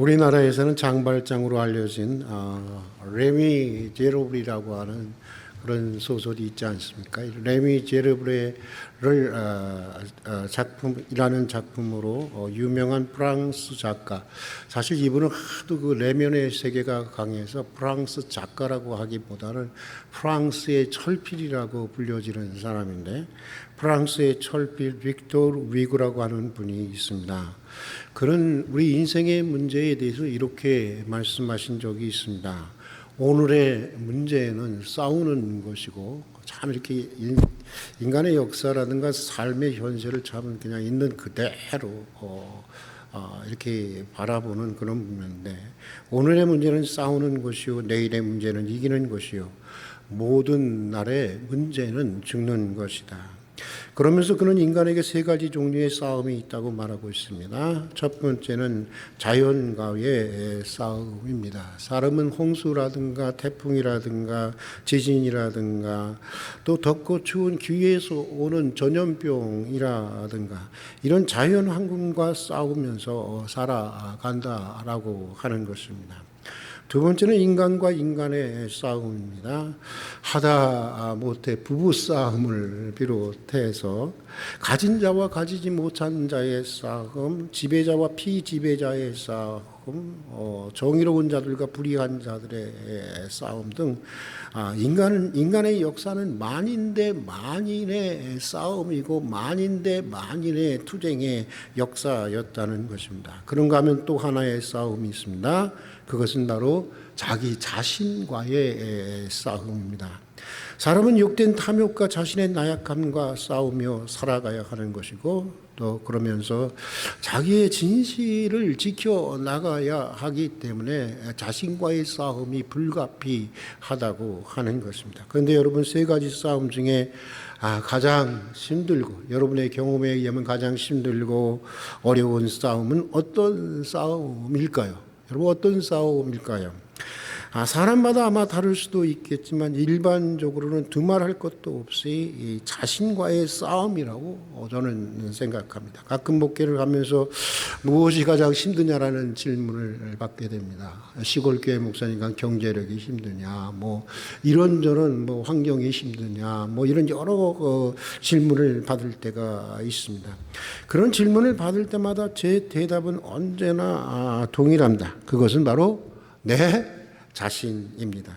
우리나라에서는 장발장으로 알려진 레미 제로블이라고 하는 그런 소설이 있지 않습니까? 레미 제로블의 작품이라는 작품으로 유명한 프랑스 작가. 사실 이분은 하도 그 내면의 세계가 강해서 프랑스 작가라고 하기보다는 프랑스의 철필이라고 불려지는 사람인데, 프랑스의 철필 빅토르 위그라고 하는 분이 있습니다. 그는 우리 인생의 문제에 대해서 이렇게 말씀하신 적이 있습니다. 오늘의 문제는 싸우는 것이고, 참 이렇게 인간의 역사라든가 삶의 현실을 참 그냥 있는 그대로 이렇게 바라보는 그런 분인데, 오늘의 문제는 싸우는 것이요, 내일의 문제는 이기는 것이요, 모든 날의 문제는 죽는 것이다. 그러면서 그는 인간에게 세 가지 종류의 싸움이 있다고 말하고 있습니다. 첫 번째는 자연과의 싸움입니다. 사람은 홍수라든가 태풍이라든가 지진이라든가 또 덥고 추운 기후에서 오는 전염병이라든가 이런 자연 환경과 싸우면서 살아간다라고 하는 것입니다. 두 번째는 인간과 인간의 싸움입니다. 하다 못해 부부싸움을 비롯해서 가진 자와 가지지 못한 자의 싸움, 지배자와 피지배자의 싸움, 정의로운 자들과 불의한 자들의 싸움 등 인간의 역사는 만인대 만인의 싸움이고 만인대 만인의 투쟁의 역사였다는 것입니다. 그런가 하면 또 하나의 싸움이 있습니다. 그것은 바로 자기 자신과의 싸움입니다. 사람은 욕된 탐욕과 자신의 나약함과 싸우며 살아가야 하는 것이고, 또 그러면서 자기의 진실을 지켜나가야 하기 때문에 자신과의 싸움이 불가피하다고 하는 것입니다. 그런데 여러분, 세 가지 싸움 중에 가장 힘들고, 여러분의 경험에 의하면 가장 힘들고 어려운 싸움은 어떤 싸움일까요? 여러분, 어떤 싸움일까요? 사람마다 아마 다를 수도 있겠지만 일반적으로는 두말할 것도 없이 자신과의 싸움이라고 저는 생각합니다. 가끔 목회를 하면서 무엇이 가장 힘드냐라는 질문을 받게 됩니다. 시골교회 목사니까 경제력이 힘드냐, 뭐 이런저런 뭐 환경이 힘드냐, 뭐 이런 여러 질문을 받을 때가 있습니다. 그런 질문을 받을 때마다 제 대답은 언제나 동일합니다. 그것은 바로 내 자신입니다.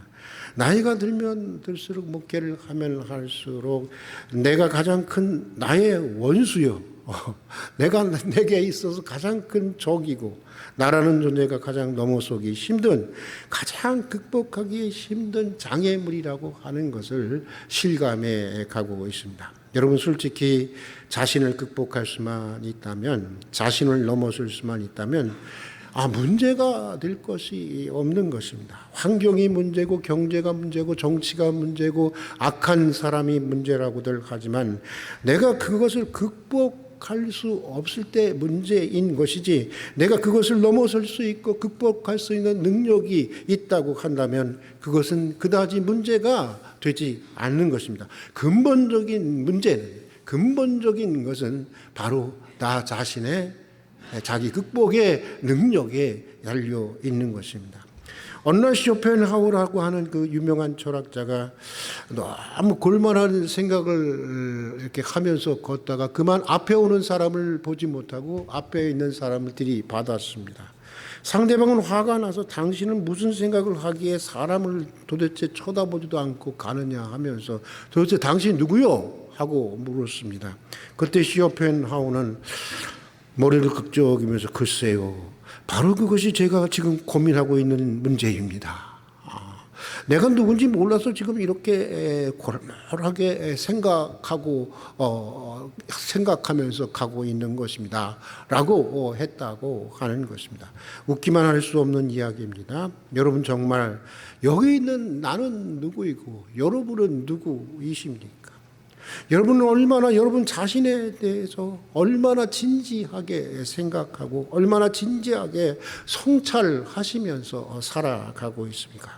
나이가 들면 들수록 목회를 하면 할수록 내가 가장 큰 나의 원수요, 내게 있어서 가장 큰 적이고, 나라는 존재가 가장 넘어서기 힘든, 가장 극복하기 힘든 장애물이라고 하는 것을 실감해 가고 있습니다. 여러분, 솔직히 자신을 극복할 수만 있다면, 자신을 넘어설 수만 있다면 문제가 될 것이 없는 것입니다. 환경이 문제고, 경제가 문제고, 정치가 문제고, 악한 사람이 문제라고들 하지만 내가 그것을 극복할 수 없을 때 문제인 것이지, 내가 그것을 넘어설 수 있고 극복할 수 있는 능력이 있다고 한다면 그것은 그다지 문제가 되지 않는 것입니다. 근본적인 문제는, 근본적인 것은 바로 나 자신의 자기 극복의 능력에 열려 있는 것입니다. 어느 날 쇼펜하우어라고 하는 그 유명한 철학자가 너무 골만한 생각을 이렇게 하면서 걷다가 그만 앞에 오는 사람을 보지 못하고 앞에 있는 사람을 들이받았습니다. 상대방은 화가 나서 당신은 무슨 생각을 하기에 사람을 도대체 쳐다보지도 않고 가느냐 하면서 도대체 당신 누구요? 하고 물었습니다. 그때 쇼펜하우어는 머리를 극적이면서 글쎄요, 바로 그것이 제가 지금 고민하고 있는 문제입니다. 내가 누군지 몰라서 지금 이렇게 골몰하게 생각하면서 가고 있는 것입니다. 라고 했다고 하는 것입니다. 웃기만 할 수 없는 이야기입니다. 여러분, 정말 여기 있는 나는 누구이고 여러분은 누구이십니까? 여러분은 얼마나 여러분 자신에 대해서 얼마나 진지하게 생각하고 얼마나 진지하게 성찰하시면서 살아가고 있습니까?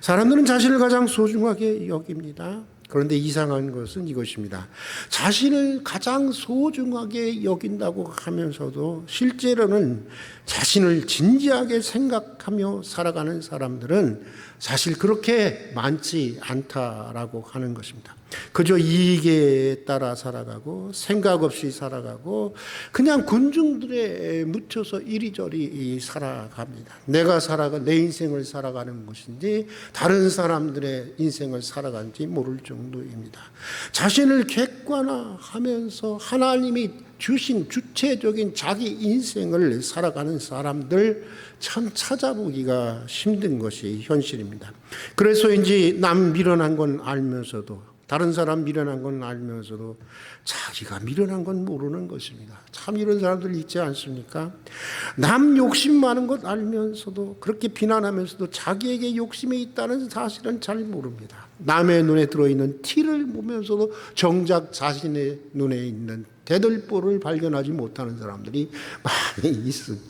사람들은 자신을 가장 소중하게 여깁니다. 그런데 이상한 것은 이것입니다. 자신을 가장 소중하게 여긴다고 하면서도 실제로는 자신을 진지하게 생각하며 살아가는 사람들은 사실 그렇게 많지 않다라고 하는 것입니다. 그저 이익에 따라 살아가고 생각 없이 살아가고 그냥 군중들에 묻혀서 이리저리 살아갑니다. 내 인생을 살아가는 것인지 다른 사람들의 인생을 살아가는지 모를 정도입니다. 자신을 객관화하면서 하나님이 주신 주체적인 자기 인생을 살아가는 사람들 참 찾아보기가 힘든 것이 현실입니다. 그래서인지 남 미련한 건 알면서도 다른 사람 미련한 건 알면서도 자기가 미련한 건 모르는 것입니다. 참 이런 사람들 있지 않습니까? 남 욕심 많은 것 알면서도 그렇게 비난하면서도 자기에게 욕심이 있다는 사실은 잘 모릅니다. 남의 눈에 들어있는 티를 보면서도 정작 자신의 눈에 있는 대들보를 발견하지 못하는 사람들이 많이 있습니다.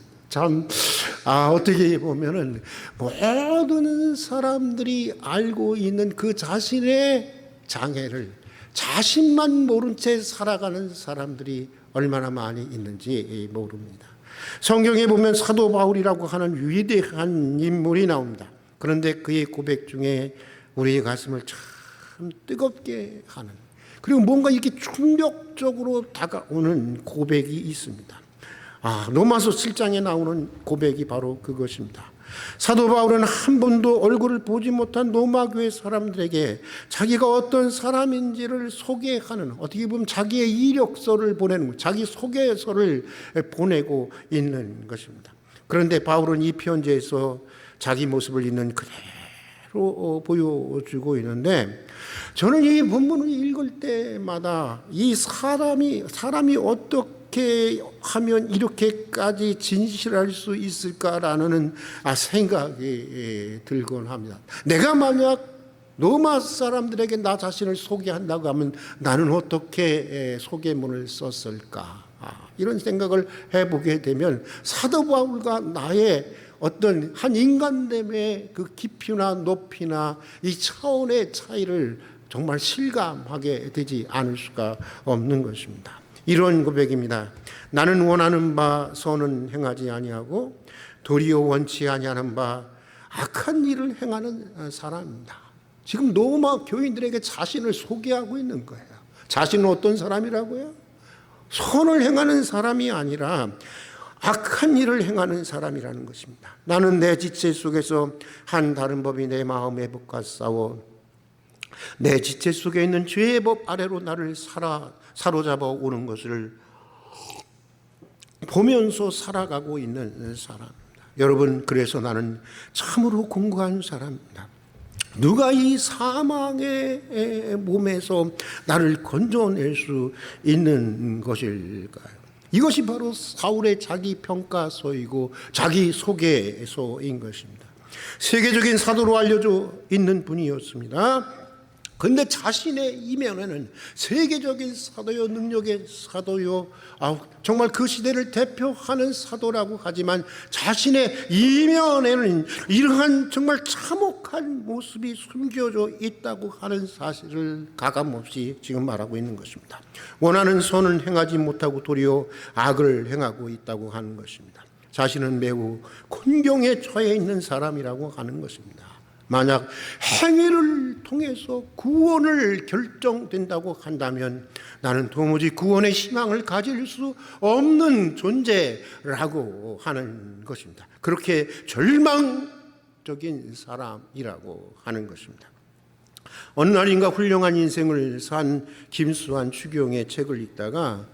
어떻게 보면은 모든 사람들이 알고 있는 그 자신의 장애를 자신만 모른 채 살아가는 사람들이 얼마나 많이 있는지 모릅니다. 성경에 보면 사도 바울이라고 하는 위대한 인물이 나옵니다. 그런데 그의 고백 중에 우리의 가슴을 참 뜨겁게 하는, 그리고 뭔가 이렇게 충격적으로 다가오는 고백이 있습니다. 로마서 7장에 나오는 고백이 바로 그것입니다. 사도 바울은 한 번도 얼굴을 보지 못한 로마 교회 사람들에게 자기가 어떤 사람인지를 소개하는, 어떻게 보면 자기의 이력서를 보내는, 자기 소개서를 보내고 있는 것입니다. 그런데 바울은 이 편지에서 자기 모습을 있는 그대로 보여주고 있는데, 저는 이 본문을 읽을 때마다 이 사람이 어떻게 하면 이렇게까지 진실할 수 있을까라는 생각이 들곤 합니다. 내가 만약 로마 사람들에게 나 자신을 소개한다고 하면 나는 어떻게 소개문을 썼을까? 이런 생각을 해보게 되면 사도 바울과 나의 어떤 한 인간됨의 그 깊이나 높이나 이 차원의 차이를 정말 실감하게 되지 않을 수가 없는 것입니다. 이런 고백입니다. 나는 원하는 바 선은 행하지 아니하고 도리어 원치 아니하는 바 악한 일을 행하는 사람입니다. 지금 로마 교인들에게 자신을 소개하고 있는 거예요. 자신은 어떤 사람이라고요? 선을 행하는 사람이 아니라 악한 일을 행하는 사람이라는 것입니다. 나는 내 지체 속에서 한 다른 법이 내 마음의 법과 싸워 내 지체 속에 있는 죄의 법 아래로 나를 사로잡아 오는 것을 보면서 살아가고 있는 사람입니다. 여러분, 그래서 나는 참으로 공고한 사람입니다. 누가 이 사망의 몸에서 나를 건져낼 수 있는 것일까요? 이것이 바로 사울의 자기 평가서이고 자기 소개서인 것입니다. 세계적인 사도로 알려져 있는 분이었습니다. 그런데 자신의 이면에는 세계적인 사도요, 능력의 사도요, 정말 그 시대를 대표하는 사도라고 하지만 자신의 이면에는 이러한 정말 참혹한 모습이 숨겨져 있다고 하는 사실을 가감없이 지금 말하고 있는 것입니다. 원하는 선은 행하지 못하고 도리어 악을 행하고 있다고 하는 것입니다. 자신은 매우 곤경에 처해 있는 사람이라고 하는 것입니다. 만약 행위를 통해서 구원을 결정된다고 한다면 나는 도무지 구원의 희망을 가질 수 없는 존재라고 하는 것입니다. 그렇게 절망적인 사람이라고 하는 것입니다. 어느 날인가 훌륭한 인생을 산 김수환 추경의 책을 읽다가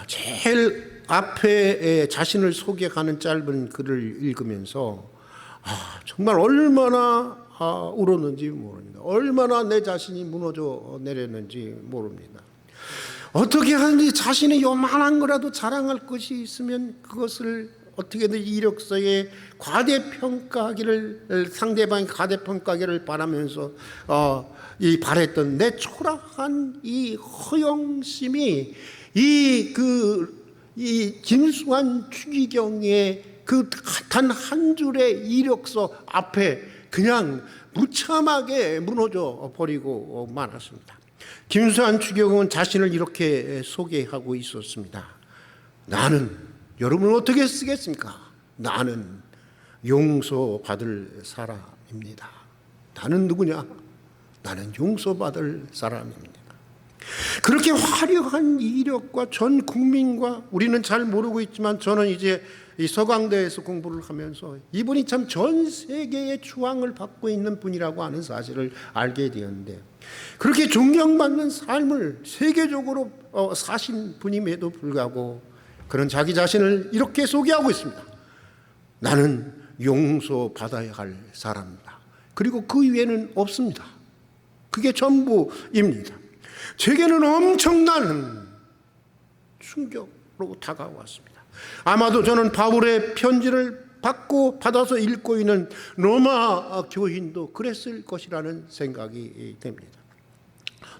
제일 앞에 자신을 소개하는 짧은 글을 읽으면서 정말 얼마나 울었는지 모릅니다. 얼마나 내 자신이 무너져 내렸는지 모릅니다. 어떻게 하든지 자신의 요만한 거라도 자랑할 것이 있으면 그것을 어떻게든 이력서에 과대평가하기를, 상대방이 과대평가하기를 바라면서 바랬던 내 초라한 이 허영심이 이 김수환 추기경의 그 단 한 줄의 이력서 앞에 그냥 무참하게 무너져 버리고 말았습니다. 김수환 추경은 자신을 이렇게 소개하고 있었습니다. 나는, 여러분은 어떻게 쓰겠습니까? 나는 용서받을 사람입니다. 나는 누구냐? 나는 용서받을 사람입니다. 그렇게 화려한 이력과 전 국민과, 우리는 잘 모르고 있지만 저는 이제 이 서강대에서 공부를 하면서 이분이 참 전 세계의 추앙을 받고 있는 분이라고 하는 사실을 알게 되었는데, 그렇게 존경받는 삶을 세계적으로 사신 분임에도 불구하고 그런 자기 자신을 이렇게 소개하고 있습니다. 나는 용서받아야 할 사람이다. 그리고 그 위에는 없습니다. 그게 전부입니다. 제게는 엄청난 충격으로 다가왔습니다. 아마도 저는 바울의 편지를 받아서 읽고 있는 로마 교인도 그랬을 것이라는 생각이 됩니다.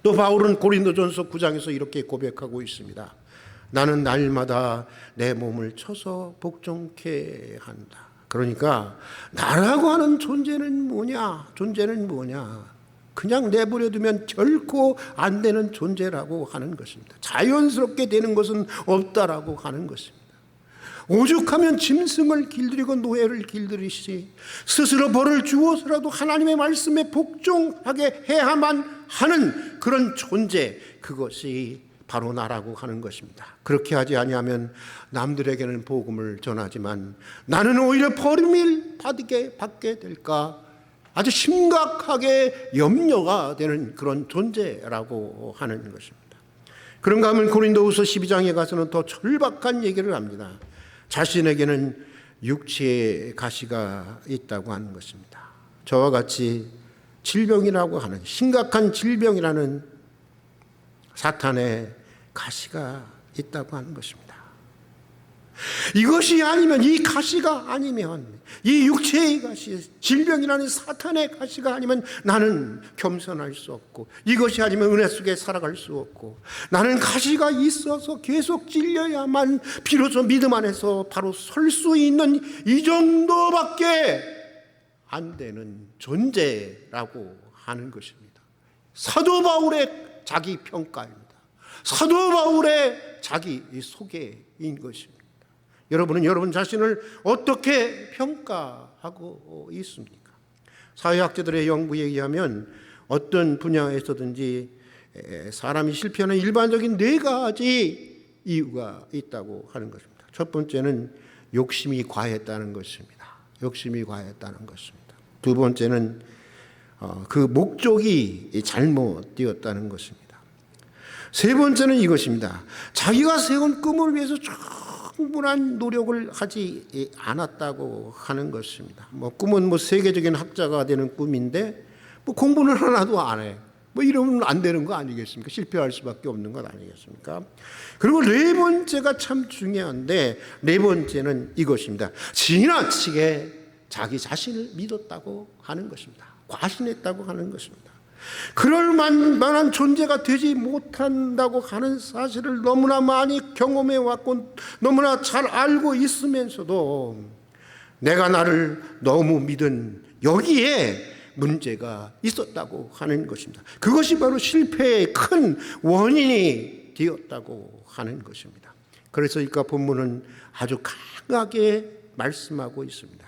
또 바울은 고린도전서 9장에서 이렇게 고백하고 있습니다. 나는 날마다 내 몸을 쳐서 복종케 한다. 그러니까 나라고 하는 존재는 뭐냐? 그냥 내버려두면 결코 안 되는 존재라고 하는 것입니다. 자연스럽게 되는 것은 없다라고 하는 것입니다. 오죽하면 짐승을 길들이고 노예를 길들이시 스스로 벌을 주어서라도 하나님의 말씀에 복종하게 해야만 하는 그런 존재, 그것이 바로 나라고 하는 것입니다. 그렇게 하지 아니하면 남들에게는 복음을 전하지만 나는 오히려 버림을 받게 될까 아주 심각하게 염려가 되는 그런 존재라고 하는 것입니다. 그런가 하면 고린도후서 12장에 가서는 더 절박한 얘기를 합니다. 자신에게는 육체의 가시가 있다고 하는 것입니다. 저와 같이 질병이라고 하는, 심각한 질병이라는 사탄의 가시가 있다고 하는 것입니다. 이것이 아니면, 이 가시가 아니면, 이 육체의 가시, 질병이라는 사탄의 가시가 아니면 나는 겸손할 수 없고, 이것이 아니면 은혜 속에 살아갈 수 없고, 나는 가시가 있어서 계속 찔려야만 비로소 믿음 안에서 바로 설 수 있는 이 정도밖에 안 되는 존재라고 하는 것입니다. 사도 바울의 자기 평가입니다. 사도 바울의 자기 소개인 것입니다. 여러분은 여러분 자신을 어떻게 평가하고 있습니까? 사회학자들의 연구에 의하면 어떤 분야에서든지 사람이 실패하는 일반적인 4가지 이유가 있다고 하는 것입니다. 첫 번째는 욕심이 과했다는 것입니다. 욕심이 과했다는 것입니다. 두 번째는 그 목적이 잘못되었다는 것입니다. 세 번째는 이것입니다. 자기가 세운 꿈을 위해서 충분한 노력을 하지 않았다고 하는 것입니다. 꿈은 세계적인 학자가 되는 꿈인데 공부는 하나도 안 해. 이러면 안 되는 거 아니겠습니까? 실패할 수밖에 없는 것 아니겠습니까? 그리고 네 번째가 참 중요한데, 네 번째는 이것입니다. 지나치게 자기 자신을 믿었다고 하는 것입니다. 과신했다고 하는 것입니다. 그럴 만한 존재가 되지 못한다고 하는 사실을 너무나 많이 경험해 왔고 너무나 잘 알고 있으면서도 내가 나를 너무 믿은 여기에 문제가 있었다고 하는 것입니다. 그것이 바로 실패의 큰 원인이 되었다고 하는 것입니다. 그래서 이 본문은 아주 강하게 말씀하고 있습니다.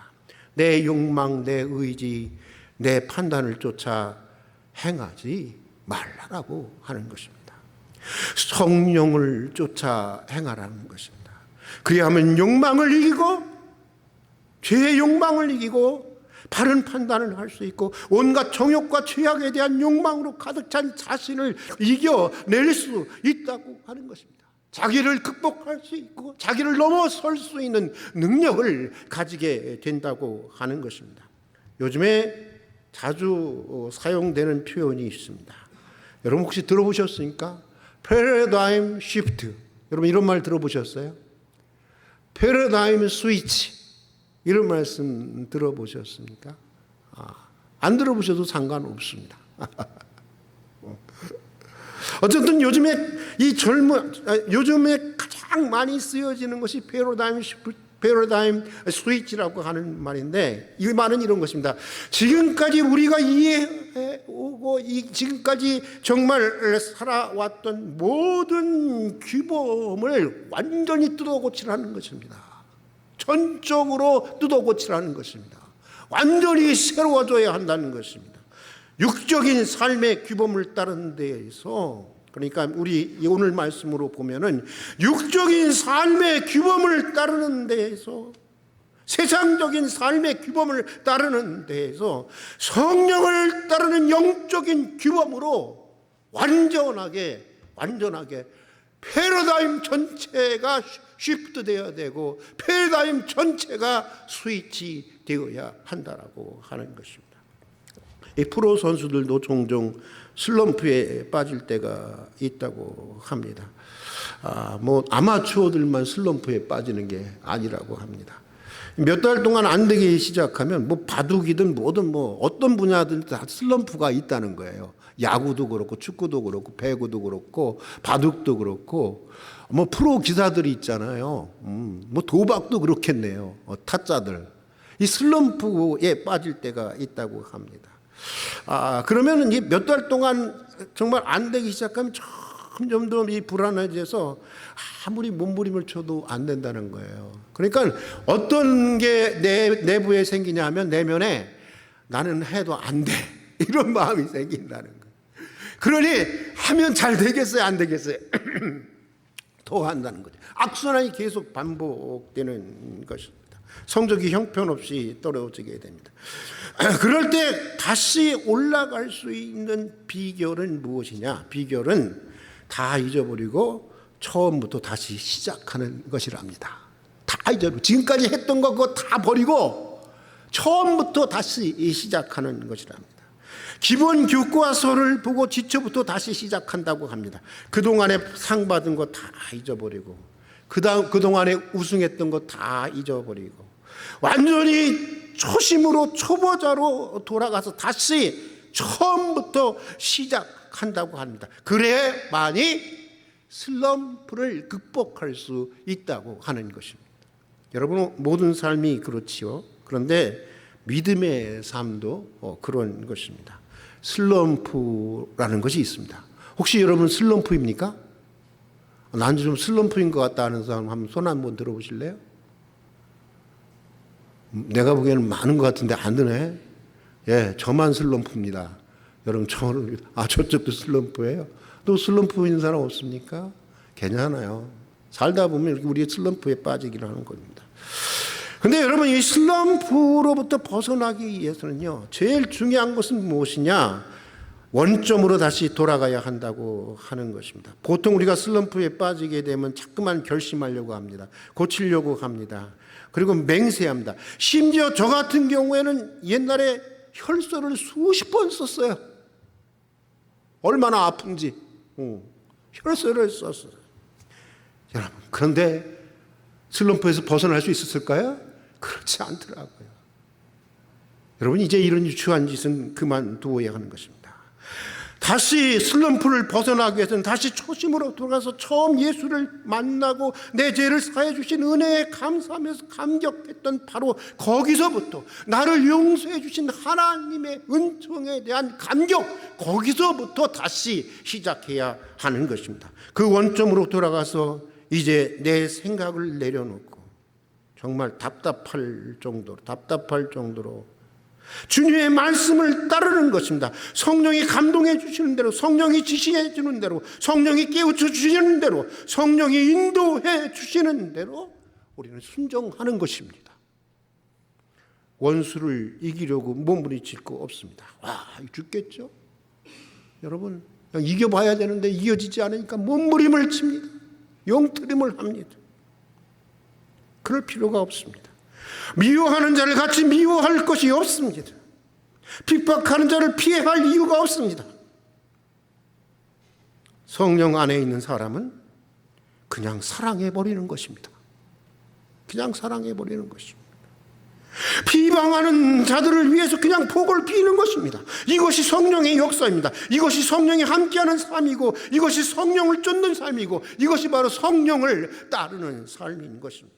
내 욕망, 내 의지, 내 판단을 쫓아 행하지 말라라고 하는 것입니다. 성령을 쫓아 행하라는 것입니다. 그리하면 욕망을 이기고, 죄의 욕망을 이기고 바른 판단을 할 수 있고, 온갖 정욕과 죄악에 대한 욕망으로 가득 찬 자신을 이겨낼 수 있다고 하는 것입니다. 자기를 극복할 수 있고 자기를 넘어설 수 있는 능력을 가지게 된다고 하는 것입니다. 요즘에 자주 사용되는 표현이 있습니다. 여러분 혹시 들어보셨습니까? 패러다임 시프트. 여러분 이런 말 들어보셨어요? 패러다임 스위치. 이런 말씀 들어보셨습니까? 안 들어보셔도 상관없습니다. 어쨌든 요즘에 가장 많이 쓰여지는 것이 패러다임 패러다임 스위치라고 하는 말인데, 이 말은 이런 것입니다. 지금까지 우리가 이해해오고 지금까지 정말 살아왔던 모든 규범을 완전히 뜯어고치라는 것입니다. 전적으로 뜯어고치라는 것입니다. 완전히 새로워져야 한다는 것입니다. 육적인 삶의 규범을 따르는 데에서, 그러니까 우리 오늘 말씀으로 보면은 육적인 삶의 규범을 따르는 데에서, 세상적인 삶의 규범을 따르는 데에서 성령을 따르는 영적인 규범으로 완전하게 패러다임 전체가 쉬프트 되어야 되고, 패러다임 전체가 스위치 되어야 한다라고 하는 것입니다. 이 프로 선수들도 종종 슬럼프에 빠질 때가 있다고 합니다. 뭐 아마추어들만 슬럼프에 빠지는 게 아니라고 합니다. 몇 달 동안 안 되기 시작하면 뭐 바둑이든 뭐든 뭐 어떤 분야든 다 슬럼프가 있다는 거예요. 야구도 그렇고 축구도 그렇고 배구도 그렇고 바둑도 그렇고, 뭐 프로 기사들이 있잖아요. 뭐 도박도 그렇겠네요. 타짜들. 이 슬럼프에 빠질 때가 있다고 합니다. 그러면 몇 달 동안 정말 안 되기 시작하면 점점 더 이 불안해져서 아무리 몸부림을 쳐도 안 된다는 거예요. 그러니까 어떤 게 내 내부에 생기냐 하면, 내면에 나는 해도 안 돼, 이런 마음이 생긴다는 거예요. 그러니 하면 잘 되겠어요, 안 되겠어요? 더 한다는 거죠. 악순환이 계속 반복되는 것입니다. 성적이 형편없이 떨어지게 됩니다. 그럴 때 다시 올라갈 수 있는 비결은 무엇이냐? 비결은 다 잊어버리고 처음부터 다시 시작하는 것이랍니다. 다 잊어버리고, 지금까지 했던 거 그거 다 버리고 처음부터 다시 시작하는 것이랍니다. 기본 교과서를 보고 지초부터 다시 시작한다고 합니다. 그동안에 상 받은 거 다 잊어버리고, 그동안에 우승했던 거 다 잊어버리고, 완전히 초심으로, 초보자로 돌아가서 다시 처음부터 시작한다고 합니다. 그래야만이 슬럼프를 극복할 수 있다고 하는 것입니다. 여러분, 모든 삶이 그렇지요. 그런데 믿음의 삶도 그런 것입니다. 슬럼프라는 것이 있습니다. 혹시 여러분 슬럼프입니까? 난 좀 슬럼프인 것 같다 하는 사람 한번 손 한번 들어보실래요? 내가 보기에는 많은 것 같은데 안 드네. 예, 저만 슬럼프입니다. 여러분, 저쪽도 슬럼프예요. 또 슬럼프 있는 사람 없습니까? 괜찮아요. 살다 보면 우리 슬럼프에 빠지기를 하는 겁니다. 근데 여러분, 이 슬럼프로부터 벗어나기 위해서는요, 제일 중요한 것은 무엇이냐? 원점으로 다시 돌아가야 한다고 하는 것입니다. 보통 우리가 슬럼프에 빠지게 되면 자꾸만 결심하려고 합니다. 고치려고 합니다. 그리고 맹세합니다. 심지어 저 같은 경우에는 옛날에 혈서를 수십 번 썼어요. 얼마나 아픈지. 혈서를 썼어요. 여러분, 그런데 슬럼프에서 벗어날 수 있었을까요? 그렇지 않더라고요. 여러분, 이제 이런 유치한 짓은 그만두어야 하는 것입니다. 다시 슬럼프를 벗어나기 위해서는 다시 초심으로 돌아가서 처음 예수를 만나고 내 죄를 사해 주신 은혜에 감사하면서 감격했던 바로 거기서부터, 나를 용서해 주신 하나님의 은총에 대한 감격, 거기서부터 다시 시작해야 하는 것입니다. 그 원점으로 돌아가서 이제 내 생각을 내려놓고 정말 답답할 정도로 주님의 말씀을 따르는 것입니다. 성령이 감동해 주시는 대로, 성령이 지시해 주는 대로, 성령이 깨우쳐 주시는 대로, 성령이 인도해 주시는 대로 우리는 순종하는 것입니다. 원수를 이기려고 몸부림칠 거 없습니다. 죽겠죠? 여러분, 이겨봐야 되는데 이겨지지 않으니까 몸부림을 칩니다. 용트림을 합니다. 그럴 필요가 없습니다. 미워하는 자를 같이 미워할 것이 없습니다. 핍박하는 자를 피해할 이유가 없습니다. 성령 안에 있는 사람은 그냥 사랑해버리는 것입니다. 그냥 사랑해버리는 것입니다. 비방하는 자들을 위해서 그냥 복을 비는 것입니다. 이것이 성령의 역사입니다. 이것이 성령이 함께하는 삶이고, 이것이 성령을 쫓는 삶이고, 이것이 바로 성령을 따르는 삶인 것입니다.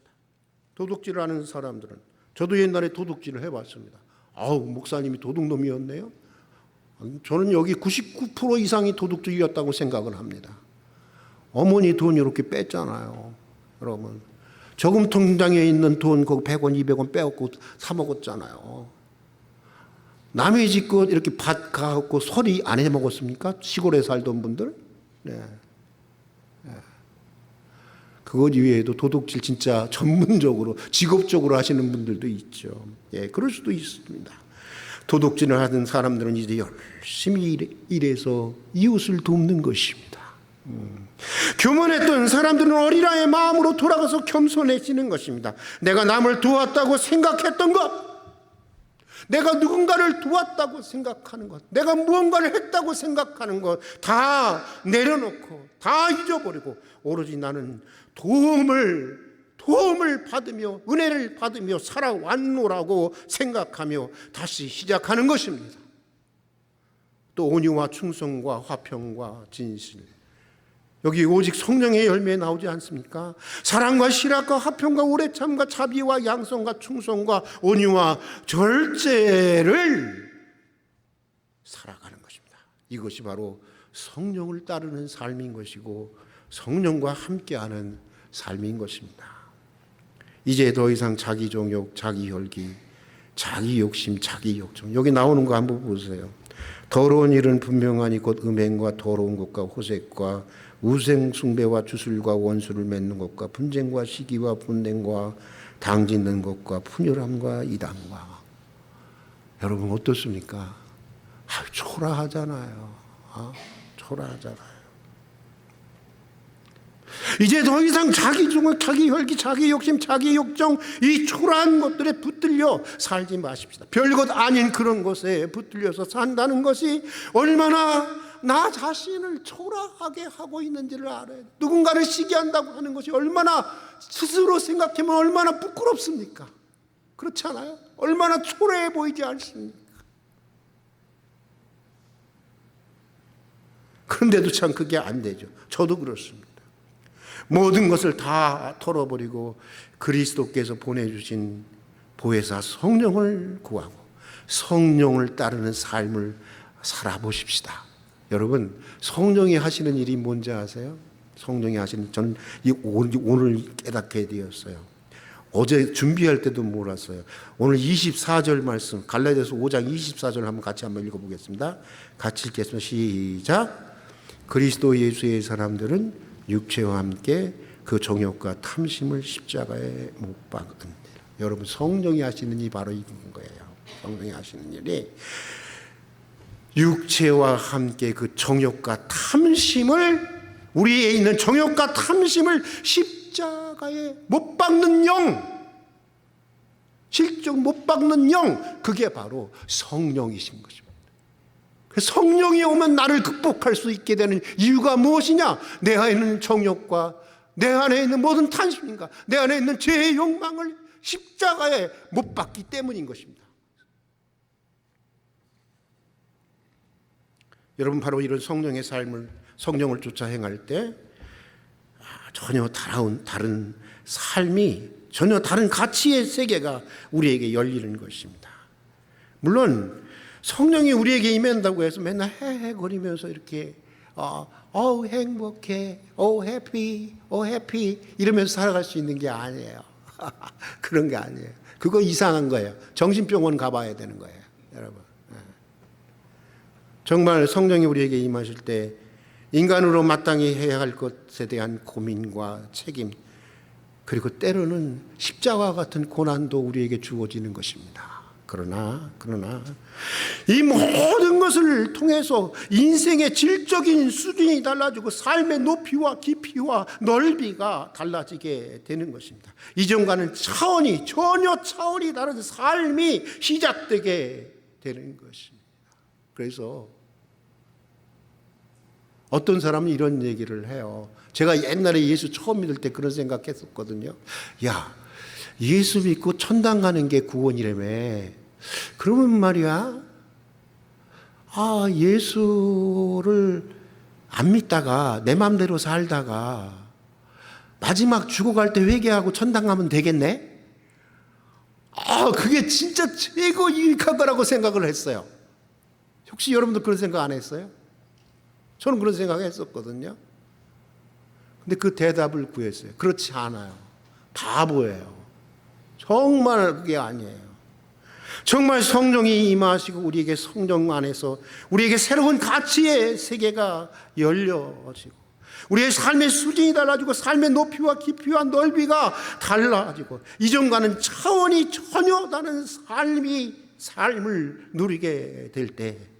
도둑질 하는 사람들은, 저도 옛날에 도둑질을 해봤습니다. 아우, 목사님이 도둑놈이었네요. 저는 여기 99% 이상이 도둑질이었다고 생각을 합니다. 어머니 돈 이렇게 뺐잖아요. 여러분, 저금통장에 있는 돈 거기 100원, 200원 빼갖고 사 먹었잖아요. 남의 집 것 이렇게 밭 가갖고 서리 안 해 먹었습니까? 시골에 살던 분들. 네. 그것 이외에도 도둑질 진짜 전문적으로 직업적으로 하시는 분들도 있죠. 예, 그럴 수도 있습니다. 도둑질을 하는 사람들은 이제 열심히 일해서 이웃을 돕는 것입니다. 교만했던 사람들은 어린아이의 마음으로 돌아가서 겸손해지는 것입니다. 내가 남을 도왔다고 생각했던 것, 내가 누군가를 도왔다고 생각하는 것, 내가 무언가를 했다고 생각하는 것 다 내려놓고 다 잊어버리고 오로지 나는 도움을 받으며 은혜를 받으며 살아왔노라고 생각하며 다시 시작하는 것입니다. 또 온유와 충성과 화평과 진실, 여기 오직 성령의 열매 나오지 않습니까? 사랑과 실학과 화평과 오래참과 자비와 양성과 충성과 온유와 절제를 살아가는 것입니다. 이것이 바로 성령을 따르는 삶인 것이고 성령과 함께하는 삶인 것입니다. 이제 더 이상 자기 종욕, 자기 혈기, 자기 욕심, 자기 욕정, 여기 나오는 거 한번 보세요. 더러운 일은 분명하니 곧 음행과 더러운 것과 호색과 우생 숭배와 주술과 원수를 맺는 것과 분쟁과 시기와 분냉과 당짓는 것과 분열함과 이단과. 여러분 어떻습니까? 초라하잖아요. 초라하잖아요. 이제 더 이상 자기 중에 자기 혈기, 자기 욕심, 자기 욕정, 이 초라한 것들에 붙들려 살지 마십시다. 별것 아닌 그런 것에 붙들려서 산다는 것이 얼마나 나 자신을 초라하게 하고 있는지를 알아요. 누군가를 시기한다고 하는 것이 얼마나 스스로 생각하면 얼마나 부끄럽습니까? 그렇지 않아요? 얼마나 초라해 보이지 않습니까? 그런데도 참 그게 안 되죠. 저도 그렇습니다. 모든 것을 다 털어버리고 그리스도께서 보내주신 보혜사 성령을 구하고 성령을 따르는 삶을 살아보십시다. 여러분, 성령이 하시는 일이 뭔지 아세요? 성령이 하시는, 저는 오늘 깨닫게 되었어요. 어제 준비할 때도 몰랐어요. 오늘 24절 말씀, 갈라디아서 5장 24절 한번 읽어보겠습니다. 같이 읽겠습니다. 시작. 그리스도 예수의 사람들은 육체와 함께 그 정욕과 탐심을 십자가에 못 박은니라. 여러분, 성령이 하시는 일이 바로 이건 거예요. 성령이 하시는 일이 육체와 함께 그 정욕과 탐심을, 우리에 있는 정욕과 탐심을 십자가에 못 박는 영, 실적 못 박는 영, 그게 바로 성령이신 것입니다. 성령이 오면 나를 극복할 수 있게 되는 이유가 무엇이냐? 내 안에 있는 정욕과 내 안에 있는 모든 탐심인가, 내 안에 있는 죄의 욕망을 십자가에 못 박기 때문인 것입니다. 여러분, 바로 이런 성령의 삶을, 성령을 쫓아 행할 때 전혀 다른 삶이, 전혀 다른 가치의 세계가 우리에게 열리는 것입니다. 물론 성령이 우리에게 임한다고 해서 맨날 헤헤거리면서 이렇게 행복해, 해피 이러면서 살아갈 수 있는 게 아니에요. 그런 게 아니에요. 그거 이상한 거예요. 정신병원 가봐야 되는 거예요, 여러분. 정말 성령이 우리에게 임하실 때 인간으로 마땅히 해야 할 것에 대한 고민과 책임, 그리고 때로는 십자가 같은 고난도 우리에게 주어지는 것입니다. 그러나 이 모든 것을 통해서 인생의 질적인 수준이 달라지고 삶의 높이와 깊이와 넓이가 달라지게 되는 것입니다. 이전과는 전혀 차원이 다른 삶이 시작되게 되는 것입니다. 그래서 어떤 사람은 이런 얘기를 해요. 제가 옛날에 예수 처음 믿을 때 그런 생각했었거든요. 야, 예수 믿고 천당 가는 게 구원이라며. 그러면 말이야, 예수를 안 믿다가 내 마음대로 살다가 마지막 죽어갈 때 회개하고 천당 가면 되겠네? 그게 진짜 최고 유익한 거라고 생각을 했어요. 혹시 여러분도 그런 생각 안 했어요? 저는 그런 생각했었거든요. 근데 그 대답을 구했어요. 그렇지 않아요. 바보예요. 정말 그게 아니에요. 정말 성령이 임하시고 우리에게 성령 안에서 우리에게 새로운 가치의 세계가 열려지고 우리의 삶의 수준이 달라지고 삶의 높이와 깊이와 넓이가 달라지고 이전과는 차원이 전혀 다른 삶을 누리게 될 때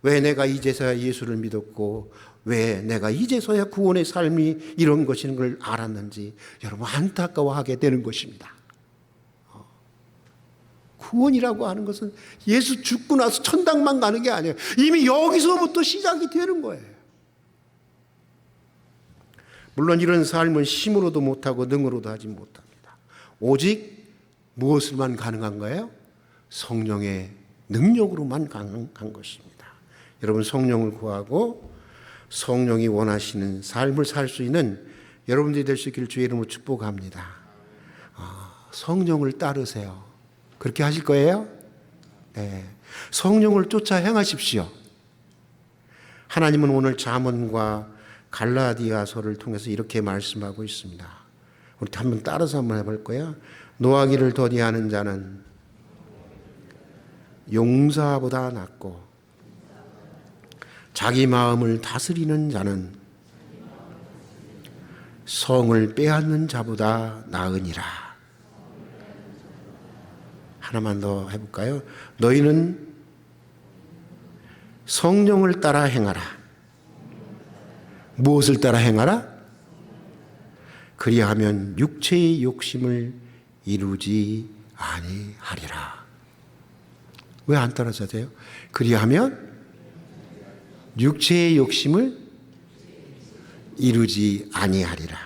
왜 내가 이제서야 예수를 믿었고 왜 내가 이제서야 구원의 삶이 이런 것인 걸 알았는지 여러분 안타까워하게 되는 것입니다. 구원이라고 하는 것은 예수 죽고 나서 천당만 가는 게 아니에요. 이미 여기서부터 시작이 되는 거예요. 물론 이런 삶은 힘으로도 못하고 능으로도 하지 못합니다. 오직 무엇으로만 가능한 거예요? 성령의 능력으로만 가능한 것입니다. 여러분 성령을 구하고 성령이 원하시는 삶을 살 수 있는 여러분들이 될 수 있기를 주의 이름으로 축복합니다. 성령을 따르세요. 그렇게 하실 거예요? 네. 성령을 쫓아 행하십시오. 하나님은 오늘 잠언과 갈라디아서를 통해서 이렇게 말씀하고 있습니다. 우리 한번 따라서 한번 해볼 거예요. 노하기를 더디하는 자는 용사보다 낫고 자기 마음을 다스리는 자는 성을 빼앗는 자보다 나으니라. 하나만 더 해볼까요? 너희는 성령을 따라 행하라. 무엇을 따라 행하라? 그리하면 육체의 욕심을 이루지 아니하리라. 왜 안 따라서세요? 그리하면 육체의 욕심을 이루지 아니하리라.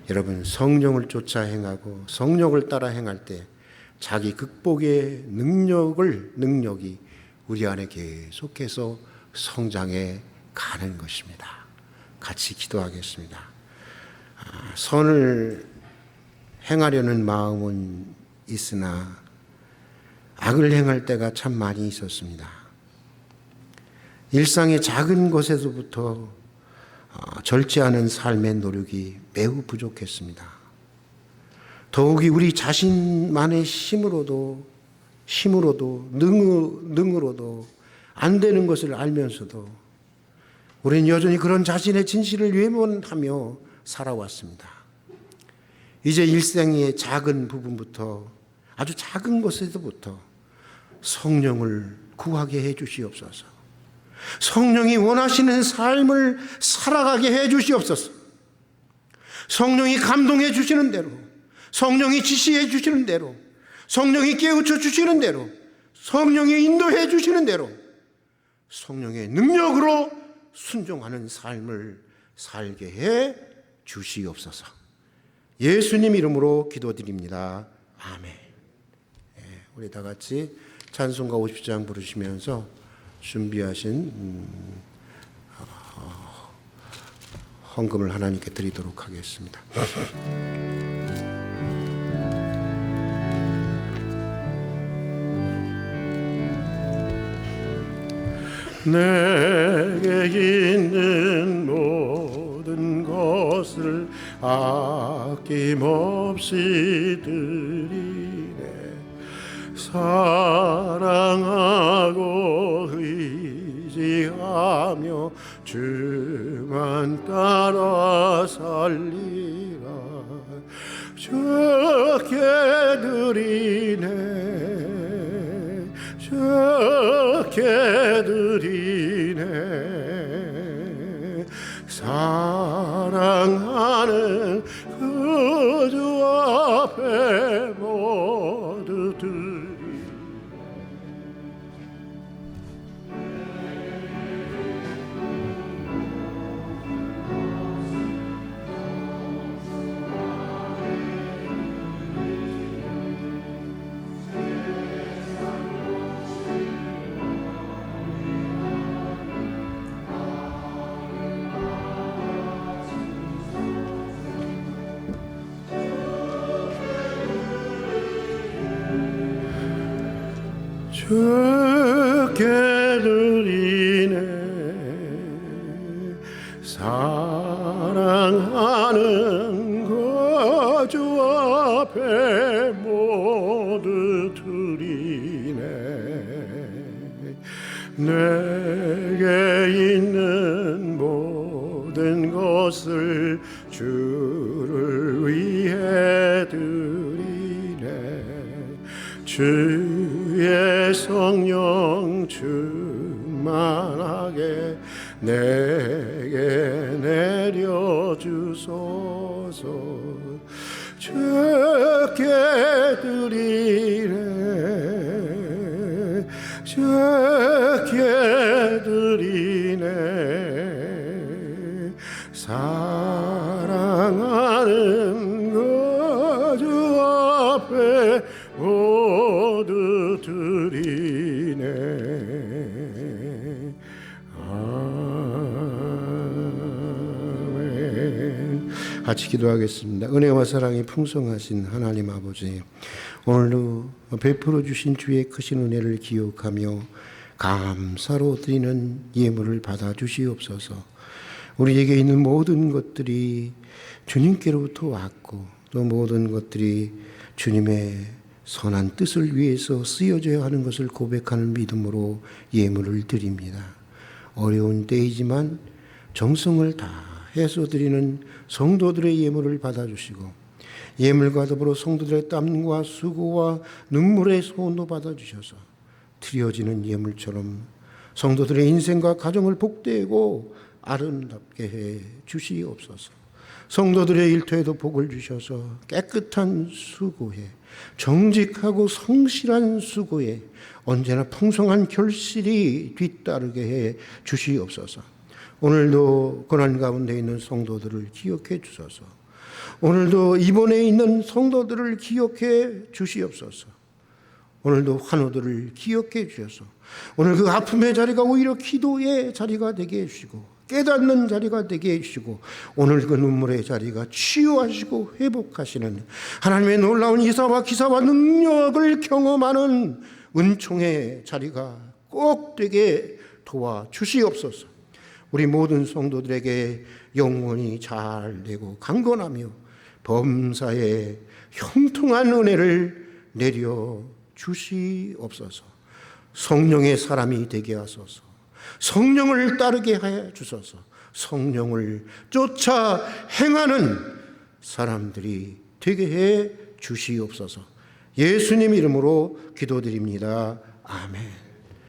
여러분 성령을 쫓아 행하고 성령을 따라 행할 때 자기 극복의 능력이 우리 안에 계속해서 성장해 가는 것입니다. 같이 기도하겠습니다. 선을 행하려는 마음은 있으나 악을 행할 때가 참 많이 있었습니다. 일상의 작은 것에서부터 절제하는 삶의 노력이 매우 부족했습니다. 더욱이 우리 자신만의 힘으로도 능으로도 안 되는 것을 알면서도 우리는 여전히 그런 자신의 진실을 외면하며 살아왔습니다. 이제 일생의 작은 부분부터 아주 작은 것에서부터 성령을 구하게 해 주시옵소서. 성령이 원하시는 삶을 살아가게 해 주시옵소서. 성령이 감동해 주시는 대로, 성령이 지시해 주시는 대로, 성령이 깨우쳐 주시는 대로, 성령이 인도해 주시는 대로 성령의 능력으로 순종하는 삶을 살게 해 주시옵소서. 예수님 이름으로 기도드립니다. 아멘. 우리 다 같이 찬송가 50장 부르시면서 준비하신 헌금을 하나님께 드리도록 하겠습니다. 내게 있는 모든 것을 아낌없이 드리네. 사랑하고 의지하며 주만 따라 살리라. 주께 드리네, 주께 드리네. 사랑하는 그 주 앞에 모두 드리네. 주께 드리네 사랑하는 거주 앞에 모두 드리네 내게 있는 모든 것을 주를 위해 드리네 주의 성령 충만하게 내게 내려주소서 주께 드리네 주께 드리네 사랑하는 거주 앞에 모두 드리네 아멘. 같이 기도하겠습니다. 은혜와 사랑이 풍성하신 하나님 아버지 오늘도 베풀어 주신 주의 크신 은혜를 기억하며 감사로 드리는 예물을 받아 주시옵소서. 우리에게 있는 모든 것들이 주님께로부터 왔고 또 모든 것들이 주님의 선한 뜻을 위해서 쓰여져야 하는 것을 고백하는 믿음으로 예물을 드립니다. 어려운 때이지만 정성을 다해서 드리는 성도들의 예물을 받아주시고 예물과 더불어 성도들의 땀과 수고와 눈물의 소원도 받아주셔서 드려지는 예물처럼 성도들의 인생과 가정을 복되고 아름답게 해 주시옵소서. 성도들의 일터에도 복을 주셔서 깨끗한 수고에 정직하고 성실한 수고에 언제나 풍성한 결실이 뒤따르게 해 주시옵소서. 오늘도 고난 가운데 있는 성도들을 기억해 주소서. 오늘도 입원해 있는 성도들을 기억해 주시옵소서. 오늘도 환우들을 기억해 주셔서 오늘 그 아픔의 자리가 오히려 기도의 자리가 되게 해주시고 깨닫는 자리가 되게 해주시고 오늘 그 눈물의 자리가 치유하시고 회복하시는 하나님의 놀라운 이사와 기사와 능력을 경험하는 은총의 자리가 꼭 되게 도와주시옵소서. 우리 모든 성도들에게 영원히 잘 되고 강건하며 범사에 형통한 은혜를 내려 주시옵소서. 성령의 사람이 되게 하소서. 성령을 따르게 해 주소서. 성령을 쫓아 행하는 사람들이 되게 해 주시옵소서. 예수님 이름으로 기도드립니다. 아멘.